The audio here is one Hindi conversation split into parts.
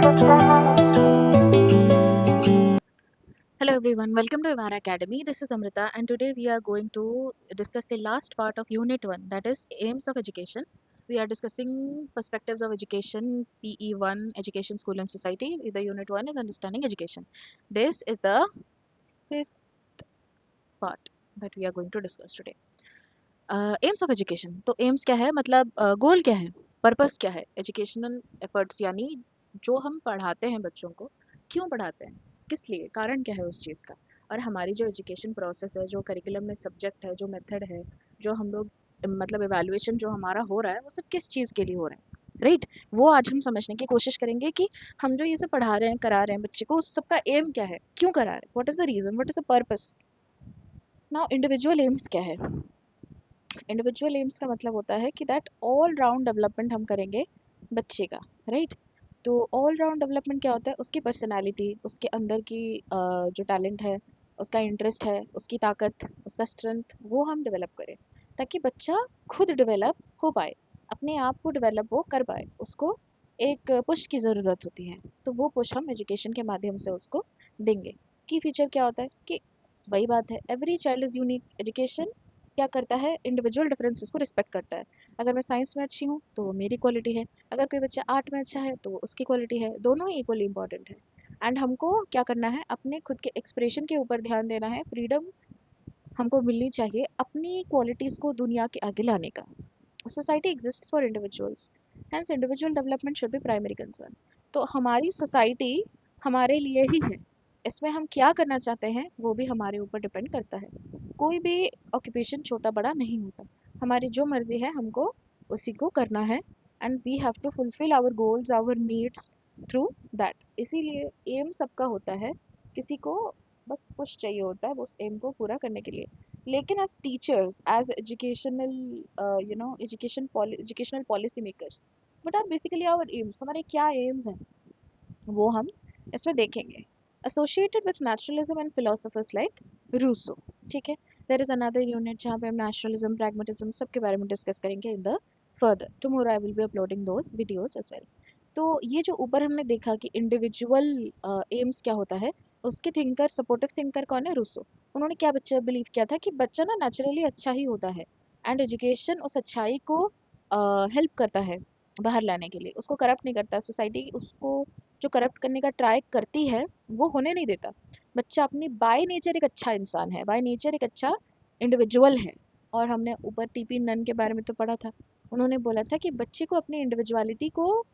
Hello everyone, welcome to Ivara Academy. This is Amrita, and today we are going to discuss the last part of Unit 1, that is Aims of Education. We are discussing perspectives of education, PE1, Education, School and Society. The Unit 1 is Understanding Education. This is the fifth part that we are going to discuss today. Aims of Education. तो aims क्या है, मतलब गोल क्या है, पर्पस क्या है, एजुकेशनल एफर्ट्स यानी जो हम पढ़ाते हैं बच्चों को, क्यों पढ़ाते हैं, किस लिए, कारण क्या है उस चीज़ का, और हमारी जो एजुकेशन प्रोसेस है, जो करिकुलम में सब्जेक्ट है, जो मेथड है, जो हम लोग मतलब इवैल्यूएशन जो हमारा हो रहा है, वो सब किस चीज़ के लिए हो रहा है, राइट। वो आज हम समझने की कोशिश करेंगे कि हम जो ये सब पढ़ा रहे हैं, करा रहे हैं बच्चे को, उस सब का एम क्या है, क्यों करा रहे हैं, what is the reason, what is the purpose. Now individual AIIMS क्या है। इंडिविजुअल एम्स का मतलब होता है कि दैट ऑल राउंड डेवलपमेंट हम करेंगे बच्चे का, राइट। तो ऑल राउंड डेवलपमेंट क्या होता है, उसकी पर्सनालिटी, उसके अंदर की जो टैलेंट है, उसका इंटरेस्ट है, उसकी ताकत, उसका स्ट्रेंथ, वो हम डेवलप करें ताकि बच्चा खुद डेवलप हो पाए, अपने आप को डेवलप वो कर पाए। उसको एक पुश की ज़रूरत होती है, तो वो पुश हम एजुकेशन के माध्यम से उसको देंगे। की फीचर क्या होता है कि वही बात है, every child is unique. Education क्या करता है, इंडिविजुअल डिफरेंसेस को रिस्पेक्ट करता है। अगर मैं साइंस में अच्छी हूँ तो वो मेरी क्वालिटी है, अगर कोई बच्चा आर्ट में अच्छा है तो वो उसकी क्वालिटी है, दोनों ही इक्वली इंपॉर्टेंट है। एंड हमको क्या करना है, अपने खुद के एक्सप्रेशन के ऊपर ध्यान देना है, फ्रीडम हमको मिलनी चाहिए अपनी क्वालिटीज़ को दुनिया के आगे लाने का। Society exists for individuals, hence individual development should be primary concern. तो हमारी सोसाइटी हमारे लिए ही है, इसमें हम क्या करना चाहते हैं वो भी हमारे ऊपर डिपेंड करता है। कोई भी ऑक्यूपेशन छोटा बड़ा नहीं होता, हमारी जो मर्जी है हमको उसी को करना है, and we have to fulfil our goals, our needs through that. इसीलिए एम सबका होता है, किसी को बस पुश चाहिए होता है उस एम को पूरा करने के लिए। लेकिन as teachers, as educational educational policy makers, but are basically our aims, हमारे क्या एम्स हैं वो हम इसमें देखेंगे। Associated with naturalism and philosophers like Rousseau, ठीक है। देयर इज अनदर यूनिट जहाँ पे हम नेचुरलिज्म, प्रैग्मेटिज्म सबके बारे में डिस्कस करेंगे in the further. Tomorrow I will be uploading those videos as well. तो ये जो ऊपर हमने देखा कि इंडिविजुअल एम्स क्या होता है, उसके थिंकर, सपोर्टिव थिंकर कौन है, रूसो। उन्होंने क्या बच्चा बिलीव किया था कि बच्चा ना नेचुरली अच्छा ही होता है, एंड एजुकेशन उस अच्छाई को हेल्प करता है बाहर लाने के लिए, उसको करप्ट नहीं करता। सोसाइटी उसको जो करप्ट करने का ट्राई करती है वो होने नहीं देता। बच्चा अपनी बाय नेचर एक अच्छा इंसान है, बाय नेचर एक अच्छा इंडिविजुअल है। और हमने ऊपर टीपी नन के बारे में तो पढ़ा था, उन्होंने बोला था कि बच्चे को अपनी इंडिविजुअलिटी को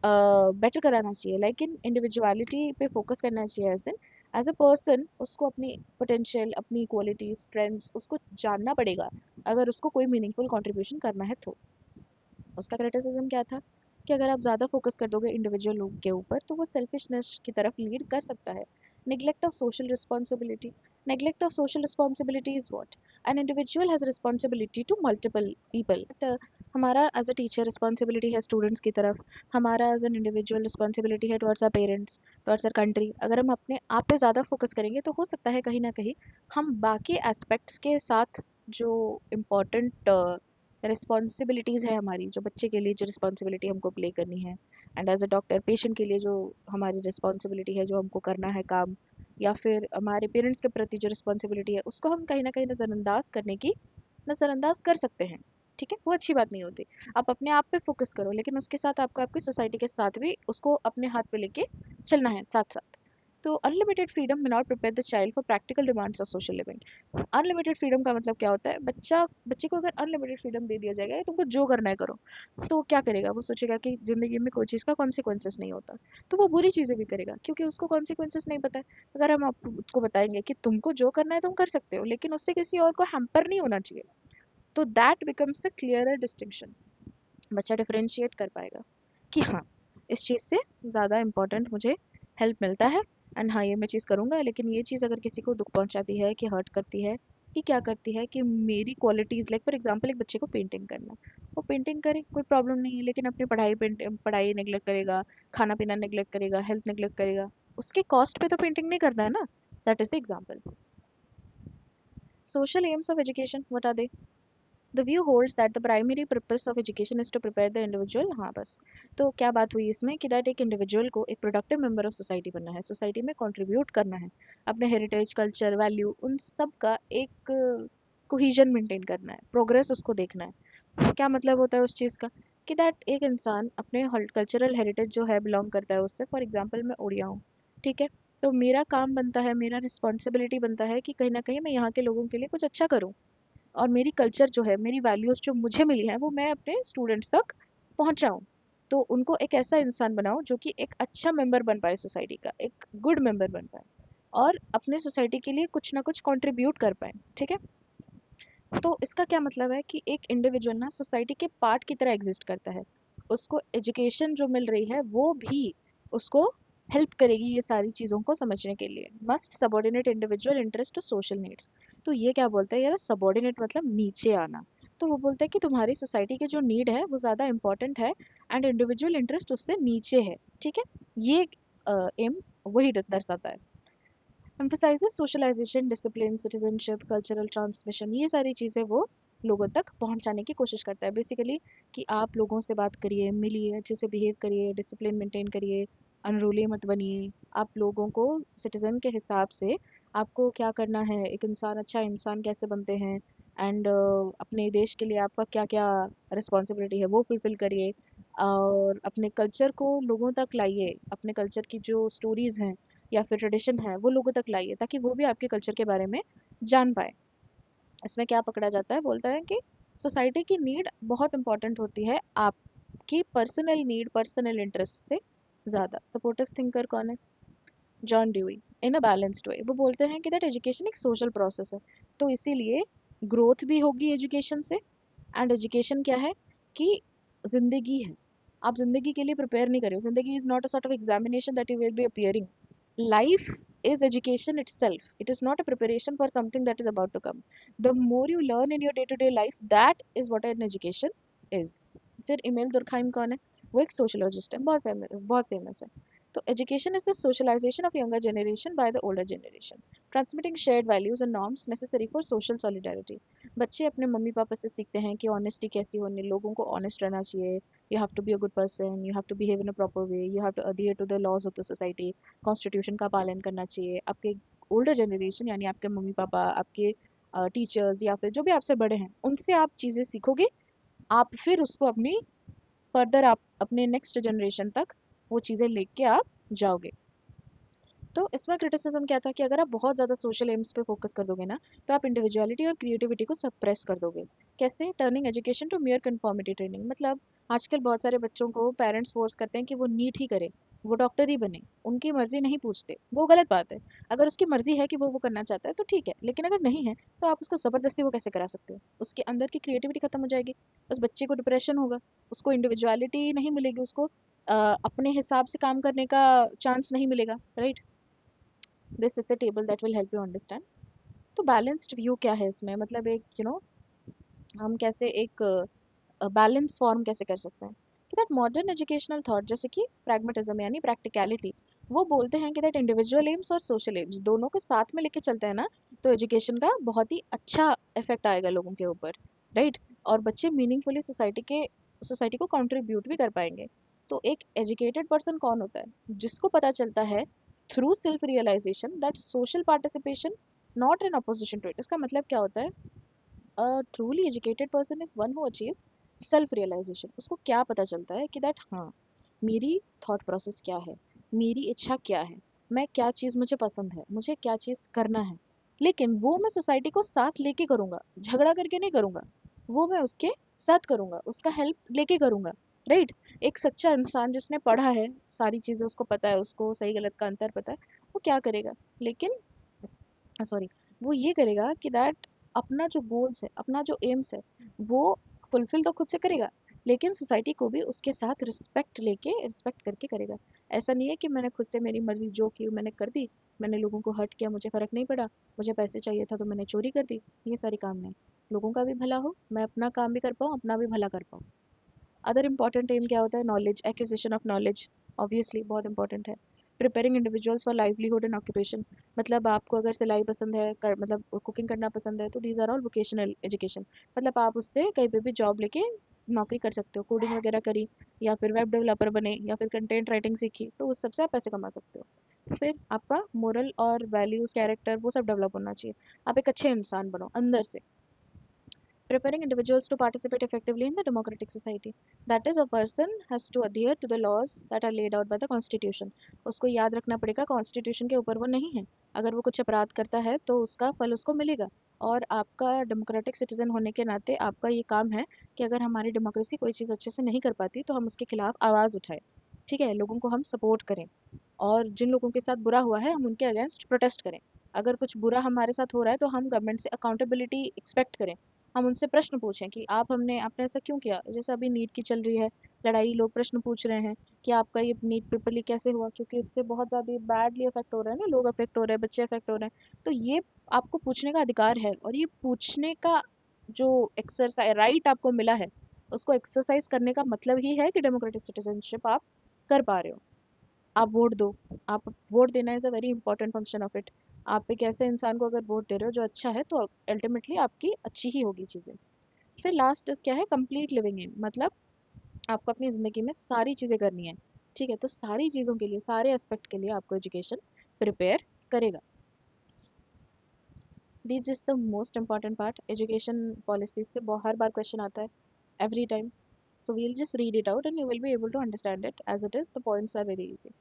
बेटर कराना चाहिए, लेकिन इंडिविजुअलिटी पे फोकस करना चाहिए। एज अ पर्सन उसको अपनी पोटेंशियल, अपनी क्वालिटीज, स्ट्रेंथ्स उसको जानना पड़ेगा अगर उसको कोई मीनिंगफुल कंट्रीब्यूशन करना है तो। उसका क्रिटिसिज्म क्या था कि अगर आप ज़्यादा फोकस कर दोगे इंडिविजुअल लोग के ऊपर तो वो सेल्फिशनेस की तरफ लीड कर सकता है। neglect of social responsibility, neglect of social responsibility is what, an individual has responsibility to multiple people, but हमारा एज अ टीचर रिस्पॉन्सिबिलिटी है स्टूडेंट्स की तरफ, हमारा एज एन इंडिविजुअल रिस्पॉन्सिबिलिटी है towards our parents, towards our country. अगर हम अपने आप पे ज़्यादा फोकस करेंगे तो हो सकता है कहीं ना कहीं हम बाकी एस्पेक्ट्स के साथ जो इम्पोर्टेंट रिस्पॉन्सिबिलिटीज़ है हमारी, जो बच्चे के लिए जो रिस्पॉन्सिबिलिटी हमको प्ले करनी है, and as a doctor patient के लिए जो हमारी रिस्पॉन्सिबिलिटी है, जो हमको करना है काम, या फिर हमारे पेरेंट्स के प्रति जो रिस्पॉन्सिबिलिटी है, उसको हम कहीं ना कहीं नज़रअंदाज कर सकते हैं। ठीक है, वो अच्छी बात नहीं होती। आप अपने आप पे फोकस करो, लेकिन उसके साथ आपको आपकी सोसाइटी के साथ भी उसको अपने हाथ पे लेके चलना है साथ साथ। तो अनलिमिटेड फ्रीडम में not prepare the child for practical demands of social living. Unlimited freedom का मतलब क्या होता है, बच्चे को अगर अनलिमिटेड फ्रीडम दे दिया जाएगा, तुमको जो करना है करो, तो वो क्या करेगा, वो सोचेगा कि ज़िंदगी में कोई चीज़ का कॉन्सिक्वेंसेस नहीं होता, तो वो बुरी चीज़ें भी करेगा क्योंकि उसको कॉन्सिक्वेंसेस नहीं पता है। अगर हम आपको उसको बताएंगे कि तुमको जो करना है तुम कर सकते हो, लेकिन उससे किसी और को हैम्पर नहीं होना चाहिए, तो that becomes a clearer distinction. बच्चा डिफरेंशिएट कर पाएगा कि हाँ, इस चीज़ से ज़्यादा इम्पोर्टेंट मुझे हेल्प मिलता है, एंड हाँ ये मैं चीज़ करूँगा, लेकिन ये चीज़ अगर किसी को दुख पहुँचाती है, कि हर्ट करती है, कि क्या करती है, कि मेरी क्वालिटीज़, लाइक फॉर एग्जांपल एक बच्चे को पेंटिंग करना है, वो पेंटिंग करे, कोई प्रॉब्लम नहीं है, लेकिन अपनी पढ़ाई नेग्लेक्ट करेगा, खाना पीना नेग्लेक्ट करेगा, हेल्थ नेग्लेक्ट करेगा, उसके कॉस्ट पे तो पेंटिंग नहीं करना है ना। That is the example. Social aims of education, what are they. The view holds that the primary purpose of education is to prepare the individual. हाँ बस, तो क्या बात हुई इसमें कि दैट एक इंडिविजुअल को एक प्रोडक्टिव मेंबर ऑफ सोसाइटी बनना है, सोसाइटी में कंट्रीब्यूट करना है, अपने हेरिटेज, कल्चर, वैल्यू, उन सब का एक कोहिजन मेंटेन करना है, प्रोग्रेस उसको देखना है। क्या मतलब होता है उस चीज़ का कि दैट एक इंसान अपने कल्चरल हेरिटेज जो है बिलोंग करता है उससे, फॉर एग्जाम्पल मैं उड़िया हूँ, ठीक है, तो मेरा काम बनता है, मेरा रिस्पॉन्सिबिलिटी बनता है कि कहीं ना कहीं मैं यहाँ के लोगों के लिए कुछ अच्छा करूँ, और मेरी कल्चर जो है, मेरी वैल्यूज़ जो मुझे मिली हैं वो मैं अपने स्टूडेंट्स तक पहुँचाऊँ। तो उनको एक ऐसा इंसान बनाओ जो कि एक अच्छा मेंबर बन पाए सोसाइटी का, एक गुड मेंबर बन पाए, और अपने सोसाइटी के लिए कुछ ना कुछ कंट्रीब्यूट कर पाए, ठीक है। तो इसका क्या मतलब है कि एक इंडिविजुअल ना सोसाइटी के पार्ट की तरह एग्जिस्ट करता है, उसको एजुकेशन जो मिल रही है वो भी उसको हेल्प करेगी ये सारी चीज़ों को समझने के लिए। Must subordinate individual interest to social needs. तो ये क्या बोलते हैं यार, सबॉर्डिनेट मतलब नीचे आना। तो वो बोलते हैं कि तुम्हारी सोसाइटी की जो नीड है वो ज़्यादा इंपॉर्टेंट है, एंड इंडिविजुअल इंटरेस्ट उससे नीचे है, ठीक है। ये एम वही दर्शाता है। emphasizes socialization, discipline, citizenship, cultural transmission, ये सारी चीज़ें वो लोगों तक पहुंचाने की कोशिश करता है बेसिकली, कि आप लोगों से बात करिए, मिलिए, अच्छे से बिहेव करिए, डिसिप्लिन मेंटेन करिए, अनरूली मत बनिए। आप लोगों को सिटीजन के हिसाब से आपको क्या करना है, एक इंसान, अच्छा इंसान कैसे बनते हैं, एंड अपने देश के लिए आपका क्या क्या रिस्पॉन्सिबिलिटी है वो फुलफिल करिए, और अपने कल्चर को लोगों तक लाइए, अपने कल्चर की जो स्टोरीज़ हैं या फिर ट्रेडिशन है वो लोगों तक लाइए, ताकि वो भी आपके कल्चर के बारे में जान पाए। इसमें क्या पकड़ा जाता है, बोलता है कि सोसाइटी की नीड बहुत इंपॉर्टेंट होती है आपकी पर्सनल नीड, पर्सनल इंटरेस्ट से ज़्यादा। सपोर्टिव थिंकर कौन है? John dewy. In a balanced way वो बोलते हैं कि दैट एजुकेशन एक सोशल प्रोसेस है, तो इसीलिए ग्रोथ भी होगी एजुकेशन से। एंड एजुकेशन क्या है कि जिंदगी है, आप जिंदगी के लिए प्रिपेयर नहीं कर रहे हो, जिंदगी is not a sort of examination that you will be appearing. Life is education itself. It is not a preparation for something that is about to come. The more you learn in your day-to-day life, that is what an education is. फिर इमेल दुर्खाइम कौन है? वो एक सोशोलॉजिस्ट है, बहुत फेमस है। तो education is the socialisation of younger generation by the older generation, transmitting shared values and norms necessary for social solidarity. बच्चे अपने मम्मी पापा से सीखते हैं कि ऑनेस्टी कैसी होनी, लोगों को ऑनेस्ट रहना चाहिए, you have to be a good person, you have to behave in a proper way, you have to adhere to the laws of the society, constitution का पालन करना चाहिए। आपके ओल्डर जनरेशन यानी आपके मम्मी पापा, आपके टीचर्स या फिर जो भी आपसे बड़े हैं, उनसे आप चीज़ें सीखोगे, आप फिर उसको अपनी फर्दर आप अपने नेक्स्ट जनरेशन तक वो चीज़ें लेके आप जाओगे। तो इसमें क्रिटिसिज्म क्या था कि अगर आप बहुत ज़्यादा सोशल एम्स पे फोकस कर दोगे ना, तो आप इंडिविजुअलिटी और क्रिएटिविटी को सप्रेस कर दोगे। कैसे? Turning education to mere conformity training. मतलब आजकल बहुत सारे बच्चों को पेरेंट्स फोर्स करते हैं कि वो नीट ही करे, वो डॉक्टर ही बने, उनकी मर्जी नहीं पूछते, वो गलत बात है। अगर उसकी मर्जी है कि वो करना चाहता है तो ठीक है, लेकिन अगर नहीं है तो आप उसको ज़बरदस्ती वो कैसे करा सकते हो? उसके अंदर की क्रिएटिविटी खत्म हो जाएगी, उस बच्चे को डिप्रेशन होगा, उसको इंडिविजुअलिटी नहीं मिलेगी, उसको अपने हिसाब से काम करने का चांस नहीं मिलेगा, right. This is the table that will help you understand. तो बैलेंस्ड व्यू क्या है इसमें, मतलब एक हम कैसे एक बैलेंस फॉर्म कैसे कर सकते हैं कि दैट मॉडर्न एजुकेशनल थॉट, जैसे कि प्रैग्मेटिज्म यानी प्रैक्टिकलिटी, वो बोलते हैं कि दैट इंडिविजुअल एम्स और सोशल एम्स दोनों को साथ में लेके चलते हैं ना, तो एजुकेशन का बहुत ही अच्छा इफेक्ट आएगा लोगों के ऊपर, राइट। और बच्चे मीनिंगफुली सोसाइटी को कंट्रीब्यूट भी कर पाएंगे। तो एक एजुकेटेड पर्सन कौन होता है? जिसको पता चलता है through self realisation that social participation not in opposition to it. इसका मतलब क्या होता है? A truly educated person is one who achieves self realization। उसको क्या पता चलता है कि दैट हाँ, मेरी थॉट प्रोसेस क्या है, मेरी इच्छा क्या है, मैं क्या चीज़ मुझे पसंद है, मुझे क्या चीज़ करना है, लेकिन वो मैं सोसाइटी को साथ लेके करूँगा, झगड़ा करके नहीं करूँगा, वो मैं उसके साथ करूँगा, उसका हेल्प लेके करूँगा, राइट। एक सच्चा इंसान जिसने पढ़ा है, सारी चीज़ें उसको पता है, उसको सही गलत का अंतर पता है, वो क्या करेगा, लेकिन सॉरी, वो ये करेगा कि दैट अपना जो गोल्स है, अपना जो एम्स है, वो फुलफिल तो खुद से करेगा, लेकिन सोसाइटी को भी उसके साथ रिस्पेक्ट करके करेगा। ऐसा नहीं है कि मैंने खुद से मेरी मर्जी जो की मैंने कर दी, मैंने लोगों को हर्ट किया, मुझे फ़र्क नहीं पड़ा, मुझे पैसे चाहिए था तो मैंने चोरी कर दी, ये सारी काम नहीं। लोगों का भी भला हो, मैं अपना काम भी कर पाऊँ, अपना भी भला कर पाऊँ। अदर इम्पॉर्टेंट एम क्या होता है? Knowledge, acquisition of knowledge, obviously बहुत इंपॉर्टेंट है। Preparing individuals for livelihood and occupation, मतलब आपको अगर सिलाई पसंद है मतलब कुकिंग करना पसंद है तो these are all vocational education, मतलब आप उससे कहीं पे भी जॉब लेके नौकरी कर सकते हो, कोडिंग वगैरह करी या फिर वेब डेवलपर बने या फिर कंटेंट राइटिंग सीखी तो उस सबसे आप पैसे कमा सकते हो। फिर आपका मोरल और वैल्यूज कैरेक्टर वो सब डेवलप होना चाहिए, आप एक अच्छे इंसान बनो अंदर से। Preparing individuals to participate effectively in the democratic society. That is, a person has to adhere to the laws that are laid out by the constitution. उसको याद रखना पड़ेगा कॉन्स्टिट्यूशन के ऊपर वो नहीं है, अगर वो कुछ अपराध करता है तो उसका फल उसको मिलेगा। और आपका डेमोक्रेटिक सिटीजन होने के नाते आपका ये काम है कि अगर हमारी डेमोक्रेसी कोई चीज़ अच्छे से नहीं कर पाती तो हम उसके खिलाफ आवाज़ उठाएं, ठीक है, लोगों को हम सपोर्ट करें, और जिन लोगों के साथ बुरा हुआ है हम उनके अगेंस्ट प्रोटेस्ट करें। अगर कुछ बुरा हमारे साथ हो रहा है तो हम गवर्नमेंट से अकाउंटेबिलिटी एक्सपेक्ट करें, हम उनसे प्रश्न पूछें कि आपने ऐसा क्यों किया। जैसे अभी नीट की चल रही है लड़ाई, लोग प्रश्न पूछ रहे हैं कि आपका ये नीट पेपर लीक कैसे हुआ, क्योंकि इससे बहुत ज़्यादा बैडली अफेक्ट हो रहा है ना, लोग अफेक्ट हो रहे हैं, बच्चे अफेक्ट हो रहे हैं। तो ये आपको पूछने का अधिकार है, और ये पूछने का जो एक्सरसाइज राइट आपको मिला है उसको एक्सरसाइज करने का मतलब ही है कि डेमोक्रेटिक सिटीजनशिप आप कर पा रहे हो। आप वोट दो, आप वोट देना is a very important function of it. आप एक ऐसे इंसान को अगर वोट दे रहे हो जो अच्छा है तो अल्टीमेटली आपकी अच्छी ही होगी चीज़ें। फिर लास्ट इज क्या है, कंप्लीट लिविंग इन, मतलब आपको अपनी ज़िंदगी में सारी चीज़ें करनी है, ठीक है, तो सारी चीज़ों के लिए सारे एस्पेक्ट के लिए आपको एजुकेशन प्रिपेयर करेगा। This is the most important part, education policy से हर बार क्वेश्चन आता है every time. So we'll just read it out and you will be able to understand it as it is. The points are very easy.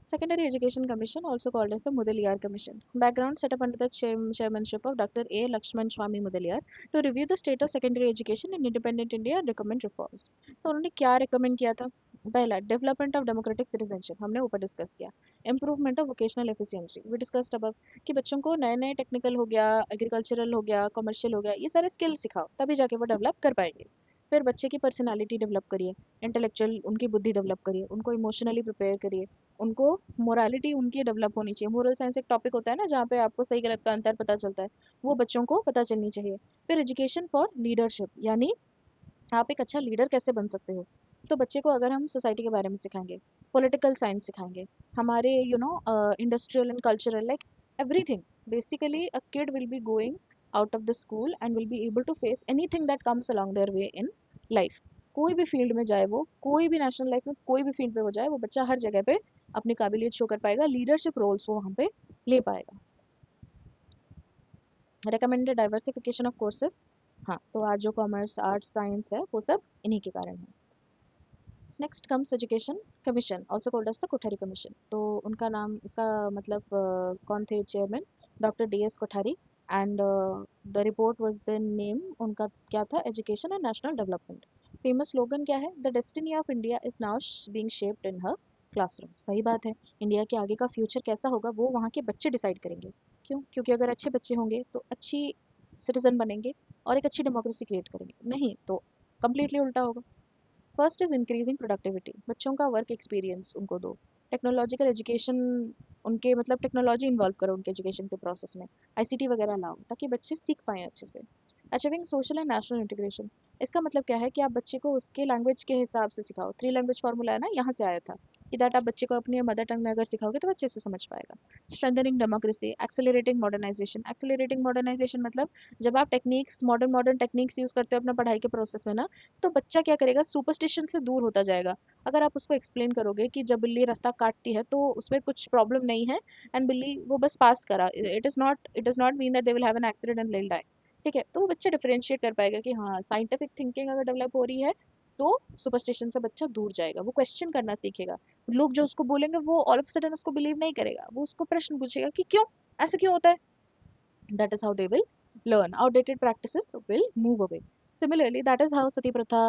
Secondary Education Commission, also called as the Mudaliar Commission. Background, set up under the chairmanship of Dr. A. Lakshman Swamy Mudaliar to review the state of secondary education in independent India and recommend reforms. तो उन्होंने क्या recommend किया था? पहला, डेवलपमेंट ऑफ डेमोक्रेटिक सिटीजनशिप, हमने ऊपर डिस्कस किया। Improvement of vocational efficiency, we discussed अब कि बच्चों को नए नए टेक्निकल हो गया, एग्रीकल्चरल हो गया, कमर्शियल हो गया, ये सारे स्किल सिखाओ तभी जाके वो डेवलप कर पाएंगे। फिर बच्चे की पर्सनालिटी डेवलप करिए, इंटेलेक्चुअल उनकी बुद्धि डेवलप करिए, उनको इमोशनली प्रिपेयर करिए, उनको मोरालिटी उनकी डेवलप होनी चाहिए। मोरल साइंस एक टॉपिक होता है ना जहाँ पे आपको सही गलत का अंतर पता चलता है, वो बच्चों को पता चलनी चाहिए। फिर एजुकेशन फॉर लीडरशिप, यानी आप एक अच्छा लीडर कैसे बन सकते हो। तो बच्चे को अगर हम सोसाइटी के बारे में सिखाएंगे, पॉलिटिकल साइंस सिखाएंगे, हमारे industrial and cultural, like everything, basically a kid will be going out of the school and will be able to face anything that comes along their way in life. कोई भी फील्ड में जाए, वो कोई भी नेशनल लाइफ में कोई भी फील्ड पे हो जाए, वो बच्चा हर जगह पे अपनी काबिलियत शो कर पाएगा, लीडरशिप रोल्स वो वहाँ पे ले पाएगा। रिकमेंडेड डाइवर्सिफिकेशन ऑफ कोर्सेज, हाँ, तो आज जो कॉमर्स आर्ट्स साइंस है वो सब इन्हीं के कारण है। Next comes education commission, also called as the Kothari commission. तो उनका नाम, इसका मतलब कौन थे chairman, doctor D S Kothari, and the report was the name, उनका क्या था, education and national development. Famous slogan क्या है, the destiny of India is now being shaped in her classroom. सही बात है, इंडिया के आगे का फ्यूचर कैसा होगा वो वहाँ के बच्चे डिसाइड करेंगे। क्यों? क्योंकि अगर अच्छे बच्चे होंगे तो अच्छी सिटीजन बनेंगे और एक अच्छी डेमोक्रेसी क्रिएट करेंगे, नहीं तो कंप्लीटली उल्टा होगा। फर्स्ट इज इंक्रीजिंग प्रोडक्टिविटी, बच्चों का वर्क एक्सपीरियंस उनको दो। टेक्नोलॉजिकल एजुकेशन, उनके मतलब टेक्नोलॉजी इन्वॉल्व करो उनके एजुकेशन के प्रोसेस में, आईसीटी वगैरह लाओ ताकि बच्चे सीख पाएँ अच्छे से। Achieving social and national integration, इसका मतलब क्या है कि आप बच्चे को उसके लैंग्वेज के हिसाब से सिखाओ। थ्री लैंग्वेज फार्मूला है ना, यहाँ से आया था कि दैट आप बच्चे को अपने मदर टंग में अगर सिखाओगे तो अच्छे से समझ पाएगा। Strengthening democracy, accelerating modernisation. Accelerating modernisation मतलब जब आप techniques, modern modern techniques use करते हो अपना पढ़ाई के प्रोसेस में ना, तो बच्चा क्या करेगा, सुपरस्टिशन से दूर होता जाएगा। अगर आप उसको एक्सप्लेन करोगे कि जब बिल्ली रास्ता काटती है तो उसमें कुछ प्रॉब्लम नहीं है, एंड बिल्ली वो बस पास करा, it is not mean that they will have an accident and they will die, ठीक है, तो वो बच्चा डिफरेंशिएट कर पाएगा कि हाँ, साइंटिफिक थिंकिंग अगर डेवलप हो रही है तो सुपरस्टिशन से बच्चा दूर जाएगा, वो क्वेश्चन करना सीखेगा। लोग जो उसको बोलेंगे वो ऑल ऑफ सडन उसको बिलीव नहीं करेगा, वो उसको प्रश्न पूछेगा कि क्यों, ऐसा क्यों होता है। That is how they will learn. Outdated practices will move away. Similarly, that is how सती प्रथा,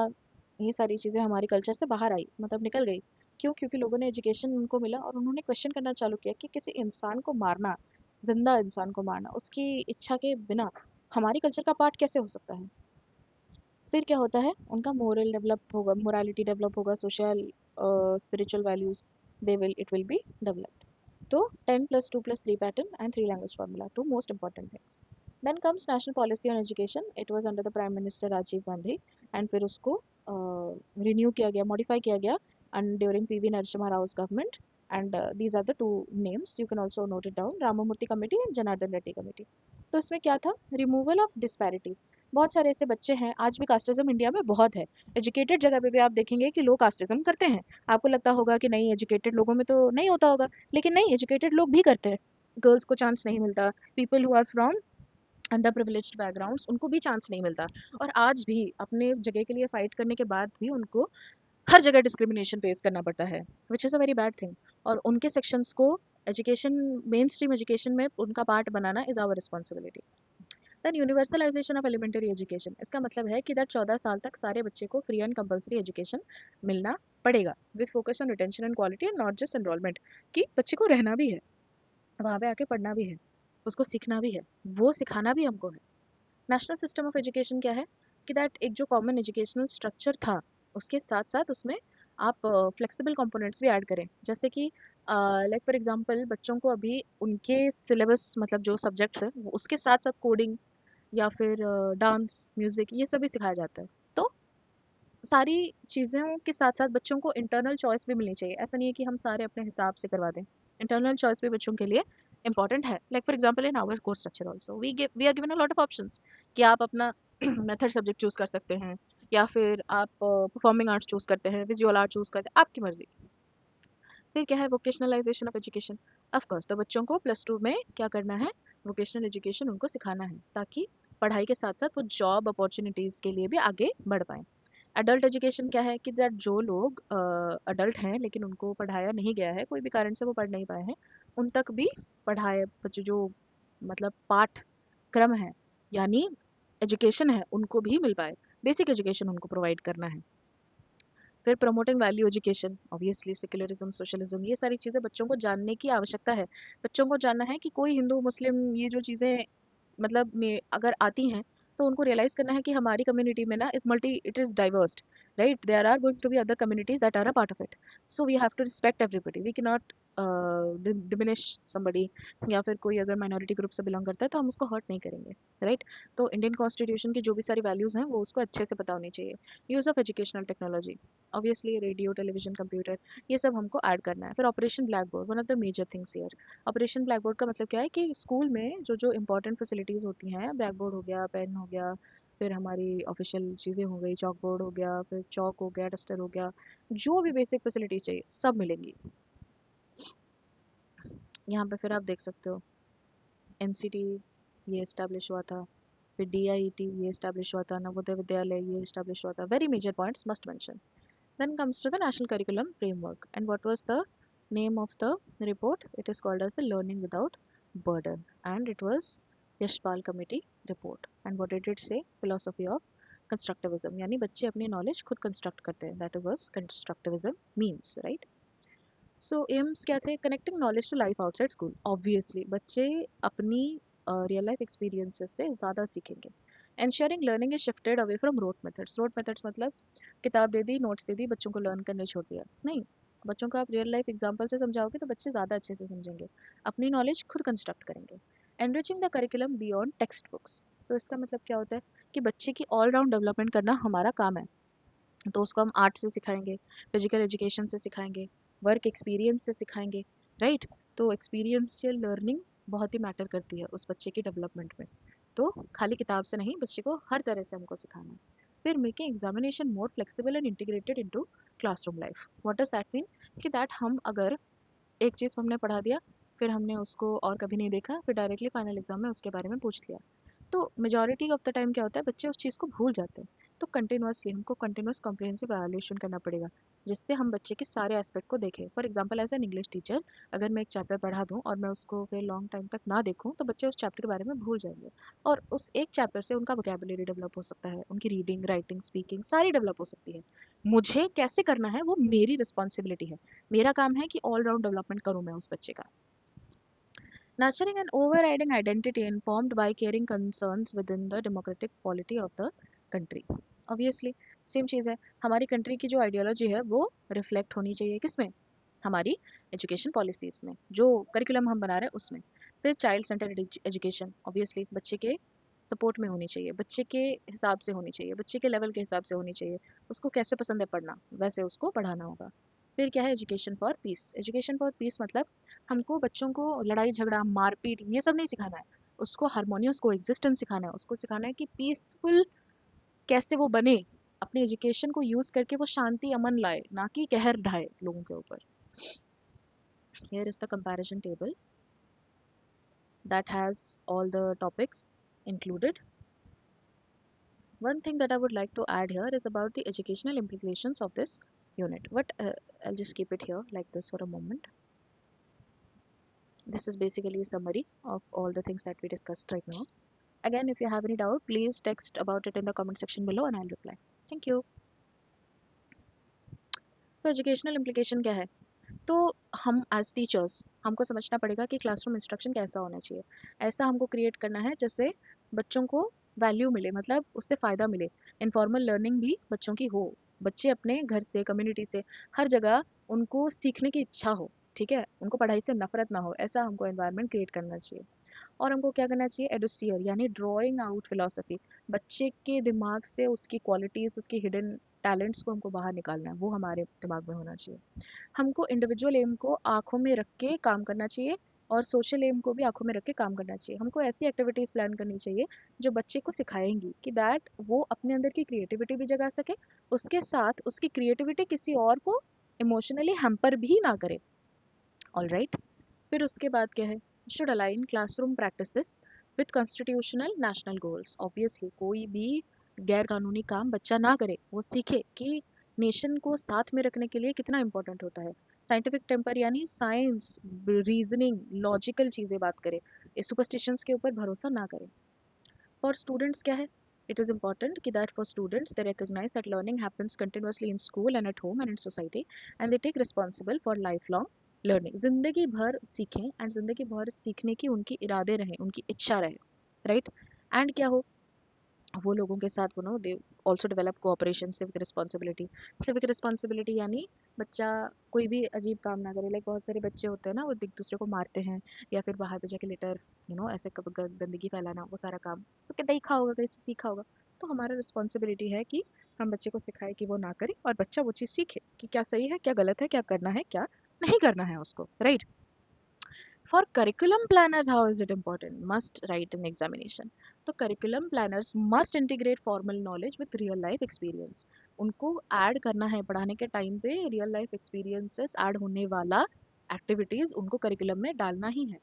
ये सारी चीज़ें हमारी कल्चर से बाहर आई, मतलब निकल गई। क्यों? क्योंकि लोगों ने एजुकेशन उनको मिला और उन्होंने क्वेश्चन करना चालू किया कि किसी इंसान को मारना, जिंदा इंसान को मारना उसकी इच्छा के बिना हमारी कल्चर का पार्ट कैसे हो सकता है। फिर क्या होता है, उनका मोरल डेवलप होगा, मोरालिटी डेवलप होगा, social spiritual values, they will it will be developed. तो 10+2+3 pattern and 3 language formula, two most important things. Then comes national policy on education, it was under the prime minister Rajiv Gandhi, and फिर उसको रिन्यू किया गया, मॉडिफाई किया गया and during PV Narasimha Rao's government. And these are the two names. You can also note it down: Ramamurthy Committee and Janardhan Reddy Committee. तो इसमें क्या था? Removal of disparities. बहुत सारे ऐसे बच्चे हैं, आज भी कास्टिज्म इंडिया में बहुत है. एजुकेटेड जगह पे भी आप देखेंगे कि लोग कास्टिज्म करते हैं. आपको लगता होगा कि नहीं, एजुकेटेड लोगों में तो नहीं होता होगा, लेकिन नहीं, एजुकेटेड लोग भी करते हैं. गर्ल्स को चांस नहीं मिलता, people who are from under privileged backgrounds उनको भी चांस नहीं मिलता. और आज भी अपने जगह के लिए फाइट करने के बाद भी उनको हर जगह डिस्क्रिमिनेशन फेस करना पड़ता है, which is a very bad thing. और उनके सेक्शंस को एजुकेशन, मेन स्ट्रीम एजुकेशन में उनका पार्ट बनाना is our responsibility. Then universalisation of elementary education. इसका मतलब है कि दैट 14 साल तक सारे बच्चे को फ्री एंड कंपलसरी एजुकेशन मिलना पड़ेगा, with focus on retention and quality and not just enrolment. कि बच्चे को रहना भी है, वहाँ पे आके पढ़ना भी है, उसको सीखना भी है, वो सिखाना भी हमको है. नेशनल सिस्टम ऑफ एजुकेशन क्या है? कि दैट एक जो कॉमन एजुकेशनल स्ट्रक्चर था, उसके साथ साथ उसमें आप फ्लेक्सिबल कंपोनेंट्स भी ऐड करें. जैसे कि लाइक फॉर एग्जांपल, बच्चों को अभी उनके सिलेबस, मतलब जो सब्जेक्ट्स हैं उसके साथ साथ कोडिंग या फिर डांस, म्यूजिक, ये सभी सिखाया जाता है. तो सारी चीज़ों के साथ साथ बच्चों को इंटरनल चॉइस भी मिलनी चाहिए. ऐसा नहीं है कि हम सारे अपने हिसाब से करवा दें. इंटरनल चॉइस भी बच्चों के लिए इंपॉर्टेंट है. Like for example, in our course structure also we are given a lot of options कि आप अपना मेथड सब्जेक्ट चूज कर सकते हैं, या फिर आप परफॉर्मिंग आर्ट्स चूज करते हैं, विजुअल आर्ट चूज करते हैं, आपकी मर्जी. फिर क्या है? Vocationalisation of education. Of course, तो बच्चों को +2 में क्या करना है? वोकेशनल एजुकेशन उनको सिखाना है, ताकि पढ़ाई के साथ साथ वो जॉब अपॉर्चुनिटीज़ के लिए भी आगे बढ़ पाएँ. एडल्ट एजुकेशन क्या है? कि दैट जो लोग अडल्ट हैं लेकिन उनको पढ़ाया नहीं गया है, कोई भी कारण से वो पढ़ नहीं पाए हैं, उन तक भी पढ़ाए बच्चे जो, मतलब पाठक्रम है, यानी एजुकेशन है, उनको भी मिल पाए. बेसिक एजुकेशन उनको प्रोवाइड करना है. फिर promoting value education, obviously secularism, socialism, ये सारी चीज़ें बच्चों को जानने की आवश्यकता है. बच्चों को जानना है कि कोई हिंदू, मुस्लिम, ये जो चीज़ें मतलब में अगर आती हैं, तो उनको रियलाइज़ करना है कि हमारी कम्युनिटी में ना it is diversed, right? There are going to be other communities that are a part of it. So we have to respect everybody. We can not diminish somebody. या फिर कोई अगर माइनॉरिटी ग्रुप से बिलोंग करता है तो हम उसको हर्ट नहीं करेंगे, राइट? तो इंडियन कॉन्स्टिट्यूशन की जो भी सारी वैल्यूज़ हैं वो उसको अच्छे से पता होनी चाहिए. Use of educational technology, obviously radio, television, computer, ये सब हमको ऐड करना है. फिर operation black board, one of the major things here. Operation black board का मतलब क्या है? कि स्कूल में जो जो इंपॉर्टेंट फैसिलिटीज़ होती हैं, ब्लैक बोर्ड हो गया, पेन हो गया, फिर हमारी ऑफिशियल चीज़ें हो गई, चॉक बोर्ड हो गया, फिर चॉक हो गया, डस्टर हो गया, जो भी बेसिक फैसिलिटीज़ चाहिए सब मिलेंगी. यहाँ पे फिर आप देख सकते हो एनसीटी ये इस्टेब्लिश हुआ था, फिर डीआईटी ये इस्टेब्लिश हुआ था, नवोदय विद्यालय ये इस्टेब्लिश हुआ था. Very major points must mention. Then comes to the National Curriculum Framework. And what was the name of the report? It is called as the Learning Without Burden. And it was Yashpal Committee report. And what did it say? Philosophy of constructivism. यानी बच्चे अपनी knowledge खुद construct करते हैं. That was constructivism means, right? So aims क्या थे? Connecting knowledge to life outside school. Obviously, बच्चे अपनी रियल लाइफ एक्सपीरियंसेस से ज़्यादा सीखेंगे. Ensuring learning is shifted away from rote methods. Rote methods मतलब किताब दे दी, नोट्स दे दी, बच्चों को लर्न करने छोड़ दिया. नहीं, बच्चों को आप रियल लाइफ एग्जांपल से समझाओगे तो बच्चे ज़्यादा अच्छे से समझेंगे, अपनी नॉलेज खुद कंस्ट्रक्ट करेंगे. Enriching the curriculum beyond text books. तो इसका मतलब क्या होता है? कि बच्चे की ऑल राउंड डेवलपमेंट करना हमारा काम है. तो उसको हम आर्ट से सिखाएंगे, फिजिकल एजुकेशन से सिखाएंगे, वर्क एक्सपीरियंस से सिखाएंगे, राइट? तो एक्सपीरियंशियल लर्निंग बहुत ही मैटर करती है उस बच्चे की डेवलपमेंट में. तो खाली किताब से नहीं, बच्चे को हर तरह से हमको सिखाना है. फिर making examination more flexible and integrated into classroom life. What does that mean? कि दैट हम अगर एक चीज़ हमने पढ़ा दिया, फिर हमने उसको और कभी नहीं देखा, फिर डायरेक्टली फाइनल एग्जाम में उसके बारे में पूछ लिया, तो मेजॉरिटी ऑफ द टाइम क्या होता है? बच्चे उस चीज़ को भूल जाते हैं. तो कंटिन्यूअसली हमको कंटिन्यूअस कॉम्प्रिहेंसिव एवैल्यूएशन करना पड़ेगा, जिससे हम बच्चे के सारे एस्पेक्ट को देखें. For example, as an English teacher, अगर मैं एक चैप्टर पढ़ा दूं और मैं उसको फिर लॉन्ग टाइम तक ना देखूं, तो बच्चे उस चैप्टर के बारे में भूल जाएंगे. और उस एक चैप्टर से उनका वोकेबुलरी डेवलप हो सकता है, उनकी रीडिंग, राइटिंग, स्पीकिंग सारी डेवलप हो सकती है. मुझे कैसे करना है वो मेरी रिस्पॉन्सिबिलिटी है. मेरा काम है कि ऑल राउंड डेवलपमेंट करूं मैं उस बच्चे का. Nurturing an overriding identity informed by caring concerns within the democratic polity of the country. Obviously, same चीज़ है. हमारी कंट्री की जो आइडियोलॉजी है वो रिफ्लेक्ट होनी चाहिए किसमें? हमारी एजुकेशन पॉलिसीज़ में, जो करिकुलम हम बना रहे हैं उसमें. फिर चाइल्ड सेंटर्ड एजुकेशन, ऑब्वियसली बच्चे के सपोर्ट में होनी चाहिए, बच्चे के हिसाब से होनी चाहिए, बच्चे के लेवल के हिसाब से होनी चाहिए. उसको कैसे पसंद है पढ़ना, वैसे उसको पढ़ाना होगा. फिर क्या है education for piece. Education for piece मतलब हमको बच्चों को लड़ाई झगड़ा मारपीट ये सब नहीं सिखाना है, उसको हारमोनियस को एग्जिस्टेंस सिखाना है, उसको सिखाना है कि पीसफुल कैसे वो बने, अपने एजुकेशन को यूज करके वो शांति अमन लाए, ना कि कहर ढाए लोगों के ऊपर। Here is the comparison table that has all the topics included. One thing that I would like to add here is about the educational implications of this unit. I'll just keep it here like this for a moment. This is basically a summary of all the things that we discussed right now. Again, if you have any doubt, please text about it in the comment section below and I'll reply. Thank you. तो एजुकेशनल इम्प्लीकेशन क्या है? तो हम एज टीचर्स हमको समझना पड़ेगा कि क्लासरूम इंस्ट्रक्शन कैसा होना चाहिए। ऐसा हमको क्रिएट करना है जैसे बच्चों को वैल्यू मिले, मतलब उससे फ़ायदा मिले, इनफॉर्मल लर्निंग भी बच्चों की हो, बच्चे अपने घर से कम्युनिटी से हर जगह उनको सीखने की इच्छा हो, ठीक है, उनको पढ़ाई से नफरत ना हो, ऐसा हमको एनवायरनमेंट क्रिएट करना चाहिए। और हमको क्या करना चाहिए, एडोसियर यानी ड्राइंग आउट फिलोसफी, बच्चे के दिमाग से उसकी क्वालिटीज़ उसकी हिडन टैलेंट्स को हमको बाहर निकालना है, वो हमारे दिमाग में होना चाहिए। हमको इंडिविजुअल एम को आँखों में रख के काम करना चाहिए और सोशल एम को भी आँखों में रख के काम करना चाहिए। हमको ऐसी एक्टिविटीज़ प्लान करनी चाहिए जो बच्चे को सिखाएँगी कि दैट वो अपने अंदर की क्रिएटिविटी भी जगा सके, उसके साथ उसकी क्रिएटिविटी किसी और को इमोशनली हैम्पर भी ना करे। ऑलराइट, फिर उसके बाद क्या है, should align classroom practices with constitutional national goals. Obviously कोई भी गैर कानूनी काम बच्चा ना करे, वो सीखे कि नेशन को साथ में रखने के लिए कितना इंपॉर्टेंट होता है। साइंटिफिक टेम्पर यानी साइंस, रीजनिंग, लॉजिकल चीज़ें बात करे, सुपरस्टिशंस के ऊपर भरोसा ना करे। फॉर स्टूडेंट्स क्या है, it is important कि that for students they recognize that learning happens continuously in school and at home and in society and they take responsible for lifelong learning। जिंदगी भर सीखें एंड जिंदगी भर सीखने की उनकी इरादे रहें, उनकी इच्छा रहे, राइट। एंड क्या हो, वो लोगों के साथ वो know they also develop cooperation, civic responsibility. Civic responsibility यानी बच्चा कोई भी अजीब काम ना करे, लाइक बहुत सारे बच्चे होते हैं ना वो एक दूसरे को मारते हैं या फिर बाहर पे जाके लेटर ऐसे गंदगी फैलाना, वो सारा काम तो क्या देखा होगा, कहीं से सीखा होगा। तो हमारा रिस्पॉन्सिबिलिटी है कि हम बच्चे को सिखाए कि वो ना करे और बच्चा वो चीज़ सीखे कि क्या सही है क्या गलत है, क्या करना है क्या नहीं करना है उसको, right. For curriculum planners, how is it important? Must write an examination. तो curriculum planners must integrate formal knowledge with real life experience. उनको ऐड करना है पढ़ाने के टाइम पे, रियल लाइफ एक्सपीरियंसेस ऐड होने वाला एक्टिविटीज़ उनको करिकुलम में डालना ही है।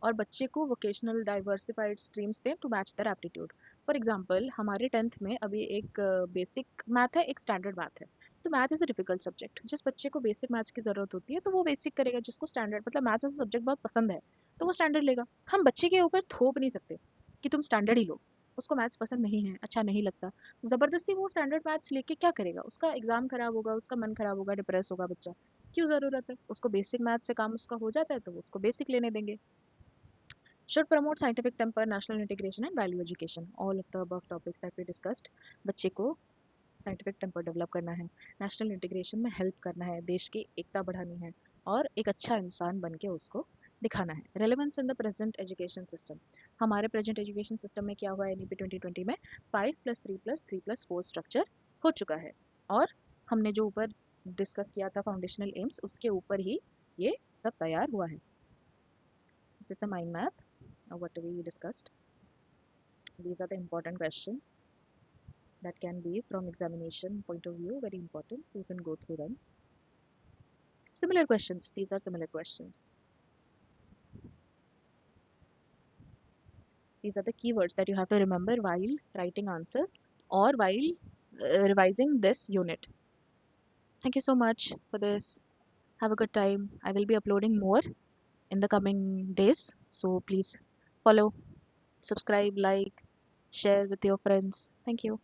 और बच्चे को वोकेशनल डाइवर्सिफाइड स्ट्रीम्स दें to match their aptitude. For example हमारे 10th में अभी एक बेसिक मैथ है, एक स्टैंडर्ड मैथ है। तो math is a difficult subject, जिस बच्चे को बेसिक मैथ्स की ज़रूरत होती है तो वो बेसिक करेगा, जिसको स्टैंडर्ड मतलब मैथ्स एज सब्जेक्ट बहुत पसंद है तो वो स्टैंडर्ड लेगा। हम बच्चे के ऊपर थोप नहीं सकते कि तुम स्टैंडर्ड ही लो, उसको मैथ्स पसंद नहीं है, अच्छा नहीं लगता, ज़बरदस्ती वो स्टैंडर्ड मैथ्स लेके क्या करेगा, उसका एग्जाम खराब होगा, उसका मन खराब होगा, डिप्रेस होगा बच्चा। क्यों ज़रूरत है, उसको बेसिक मैथ्स से काम उसका हो जाता है तो वो उसको बेसिक लेने देंगे। Should promote scientific temper, national integration and value education. All of the above topics that we discussed. बच्चे को साइंटिफिक टेम्पर डेवलप करना है, नेशनल इंटीग्रेशन में हेल्प करना है, देश की एकता बढ़ानी है और एक अच्छा इंसान बन के उसको दिखाना है। Relevance in the present education system. हमारे प्रेजेंट एजुकेशन सिस्टम में क्या हुआ है, NEP 2020 में 5+3+3+4 स्ट्रक्चर हो चुका है और हमने जो ऊपर डिस्कस किया था फाउंडेशनल एम्स, उसके ऊपर ही ये सब तैयार हुआ है। This is the mind map what we discussed. These are the important questions that can be from examination point of view very important. You can go through them. Similar questions. These are similar questions. These are the keywords that you have to remember while writing answers or while revising this unit. Thank you so much for this. Have a good time. I will be uploading more in the coming days. So please follow, subscribe, like, share with your friends. Thank you.